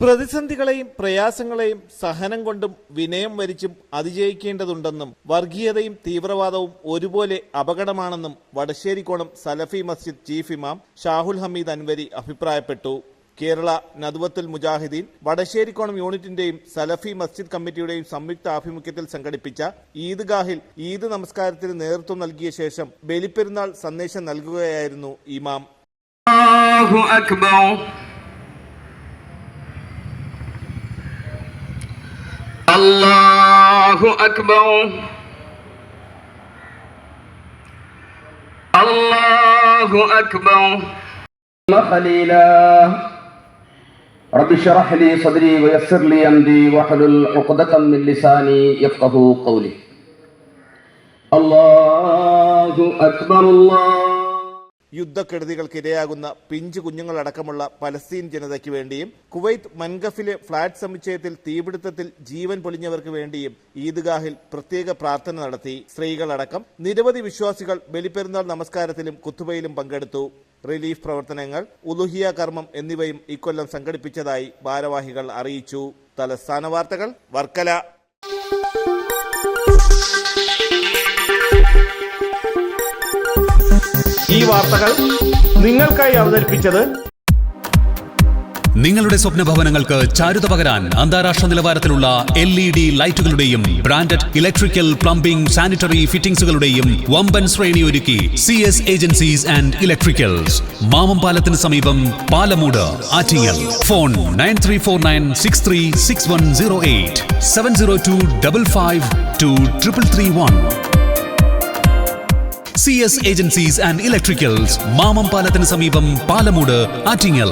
പ്രതിസന്ധികളെയും പ്രയാസങ്ങളെയും സഹനം കൊണ്ടും വിനയം വരിച്ചും അതിജയിക്കേണ്ടതുണ്ടെന്നും വർഗീയതയും തീവ്രവാദവും ഒരുപോലെ അപകടമാണെന്നും വടശ്ശേരിക്കോണം സലഫി മസ്ജിദ് ചീഫ് ഇമാം ഷാഹുൽ ഹമീദ് അൻവരി അഭിപ്രായപ്പെട്ടു. കേരള നദ്വത്തുൽ മുജാഹിദീൻ വടശ്ശേരിക്കോണം യൂണിറ്റിന്റെയും സലഫി മസ്ജിദ് കമ്മിറ്റിയുടെയും സംയുക്ത ആഭിമുഖ്യത്തിൽ സംഘടിപ്പിച്ച ഈദ്ഗാഹിൽ ഈദ് നമസ്കാരത്തിന് നേതൃത്വം നൽകിയ ശേഷം ബലിപ്പെരുന്നാൾ സന്ദേശം നൽകുകയായിരുന്നു ഇമാം. അല്ലാഹു അക്ബർ. അല്ലാഹു അക്ബർ. അല്ലാഹു അക്ബർ. ഖലീല റബ്ബി ശറഹ് ലി സദ്രി വയസ്സിർ ലി അംരി വഹ്ലുൽ ഉഖ്ദതം മിൻ ലിസാനി യഫ്ഖഹു ഖൗലി. അല്ലാഹു അക്ബർ. യുദ്ധക്കെടുതികൾക്കിരയാകുന്ന പിഞ്ചു കുഞ്ഞുങ്ങളടക്കമുള്ള പലസ്തീൻ ജനതയ്ക്ക് വേണ്ടിയും കുവൈത്ത് മൻഗഫിലെ ഫ്ളാറ്റ് സമുച്ചയത്തിൽ തീപിടുത്തത്തിൽ ജീവൻ പൊലിഞ്ഞവർക്ക് വേണ്ടിയും ഈദ്ഗാഹിൽ പ്രത്യേക പ്രാർത്ഥന നടത്തി. സ്ത്രീകളടക്കം നിരവധി വിശ്വാസികൾ ബലിപ്പെരുന്നാൾ നമസ്കാരത്തിലും കുത്തുബയിലും പങ്കെടുത്തു. റിലീഫ് പ്രവർത്തനങ്ങൾ, ഉലുഹിയ കർമ്മം എന്നിവയും ഇക്കൊല്ലം സംഘടിപ്പിച്ചതായി ഭാരവാഹികൾ അറിയിച്ചു. തലസ്ഥാന വാർത്തകൾ, വർക്കല. ഈ വാർത്തകൾ നിങ്ങൾക്കായി അവതരിപ്പിച്ചത് നിങ്ങളുടെ സ്വപ്ന ഭവനങ്ങൾക്ക് ചാരുത പകരാൻ അന്താരാഷ്ട്ര നിലവാരത്തിലുള്ള LED ലൈറ്റുകളുടെയും ബ്രാൻഡഡ് ഇലക്ട്രിക്കൽ, പ്ലംബിംഗ്, സാനിറ്ററി ഫിറ്റിംഗ്സുകളുടെയും വമ്പൻ ശ്രേണി ഒരുക്കി CS ഏജൻസീസ് ആൻഡ് ഇലക്ട്രിക്കൽസ്, മാമംപാലത്തിന് സമീപം, Palamood, Attingal. Phone 9349636108 702552331. CS agencies and electricals, മാമംപാലത്തിന് സമീപം, Palamood, Attingal.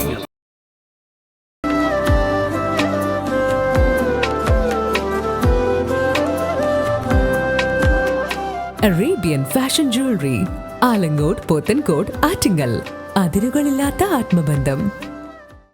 Arabian fashion jewellery, Alangode, Pothencode, Attingal. അതിരുകളില്ലാത്ത ആത്മബന്ധം.